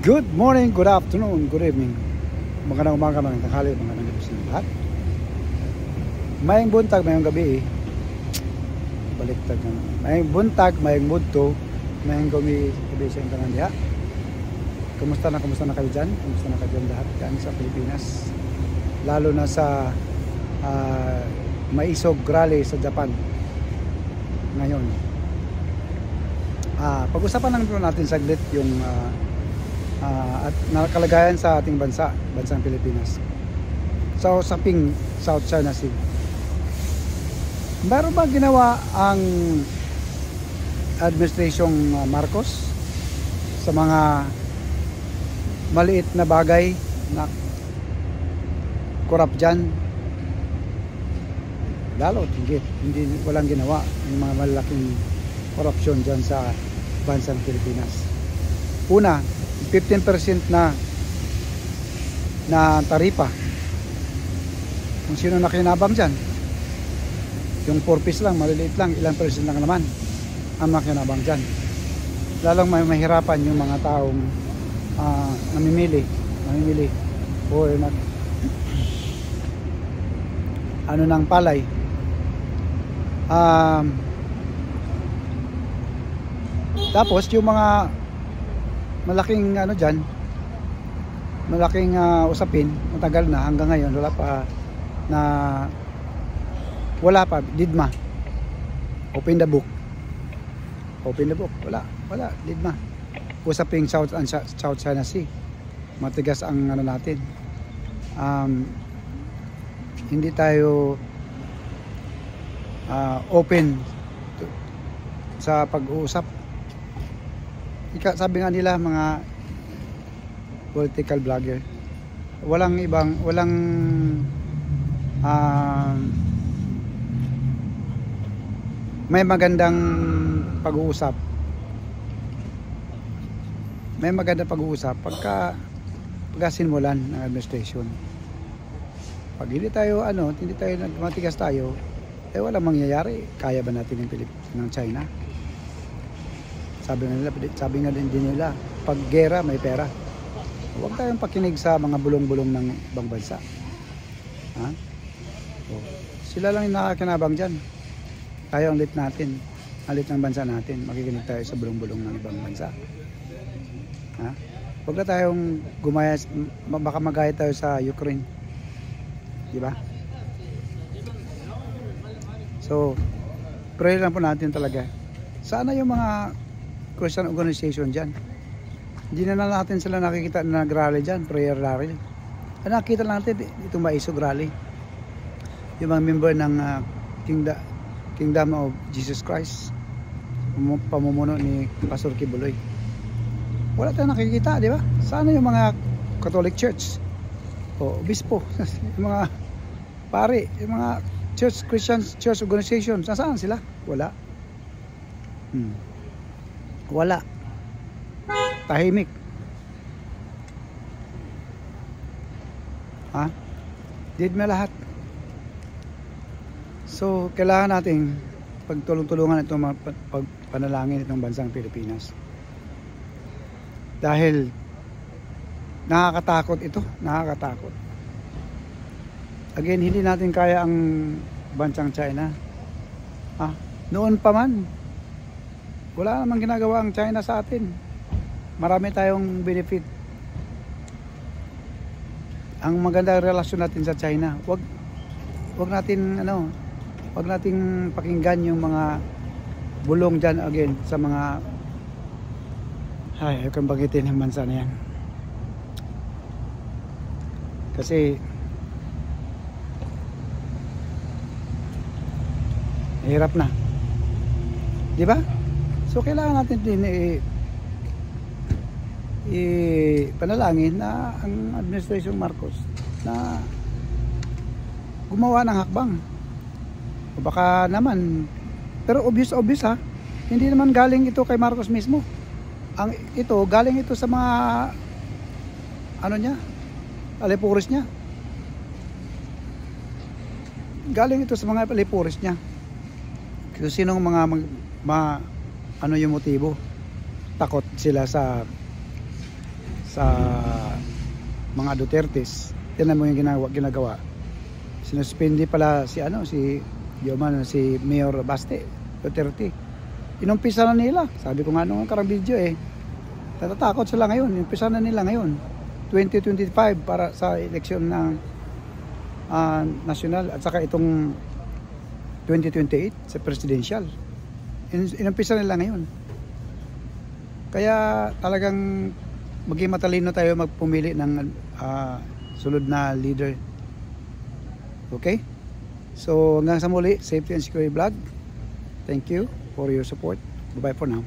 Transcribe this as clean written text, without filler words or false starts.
Good morning, good afternoon, good evening. Magandang umaga, magandang tanghali, magandang gabi sa lahat. Mayang buntag, mayang gabi. Baliktad na naman. Mayang buntag, mayang mudto, mayang gabi sa intangan diha. Kumusta na kayo dyan? Kumusta na kayo dyan lahat dyan sa Pilipinas? Lalo na sa Maisog Rally sa Japan ngayon. Pag-usapan lang natin saglit yung at nakalagayan sa ating bansang Pilipinas sa usaping South China Sea. Meron ba ginawa ang administrasyong Marcos sa mga maliit na bagay na corrupt dyan? Lalo hindi walang ginawa yung mga malaking korupsyon dyan sa bansang Pilipinas. Una, 15% na taripa. Kung sino nakinabang dyan, yung 4 piece lang, maliliit lang, ilang percent lang naman ang nakinabang dyan. Lalong may mahirapan yung mga taong namimili o ano ng palay. Tapos yung mga malaking dyan, malaking usapin, matagal na hanggang ngayon wala pa didma. Open the book, wala didma. Usaping South China Sea, matigas ang natin. Hindi tayo open sa pag-uusap. Sabi nga nila mga political vlogger, walang may magandang pag-uusap pagkasinmulan ng administration. Pag hindi tayo matigas tayo, walang mangyayari. Kaya ba natin ng China? Sabi nga din nila, pag gera may pera. Huwag tayong pakinig sa mga bulong-bulong ng ibang bansa. Sila lang yung nakakinabang dyan. Tayo ang lit ng bansa natin. Makikinig tayo sa bulong-bulong ng ibang bansa. Huwag na tayong gumaya, baka magaya tayo sa Ukraine. Diba? So, pray lang po natin talaga. Sana yung mga Christian organization dyan, hindi na natin sila nakikita na nag-rally dyan, prayer rally. Nakita lang natin itong Maisog Rally, yung mga member ng Kingdom of Jesus Christ, pamumuno ni Pastor Kibuloy. Wala tayong nakikita, di ba? Sana yung mga Catholic Church o obispo, yung mga pare, yung mga Christian church organizations, nasaan sila? Wala. Wala. Tahimik. Did mo lahat. So, kailangan nating pagtulong-tulungan itong mga panalangin itong bansang Pilipinas. Dahil nakakatakot ito. Nakakatakot. Again, hindi natin kaya ang bansang China. Noon pa man, wala namang ginagawa ang China sa atin. Marami tayong benefit. Ang maganda relasyon natin sa China. Wag nating pakinggan yung mga bulong dyan again sa mga ayaw kang bagitin ng bansa na yan. Kasi hirap na. Di ba? So kailangan natin din panalangin na ang administration Marcos na gumawa ng hakbang. O baka naman, pero obvious hindi naman galing ito kay Marcos mismo. Ito galing ito sa mga alipuris niya. Galing ito sa mga alipuris niya. Kung sinong ano yung motibo, takot sila sa sa mga Dutertes. Tingnan mo yung ginagawa. Sinuspindi pala si si Mayor Baste Duterte. Inumpisa na nila. Sabi ko nga nung karang video natatakot sila ngayon. Inumpisa na nila ngayon. 2025 para sa eleksyon ng national at saka itong 2028 sa presidential. Inumpisa nila ngayon. Kaya talagang maging matalino tayo magpumili ng sunod na leader. Okay? So hanggang sa muli, Safety and Security Vlog. Thank you for your support. Bye-bye for now.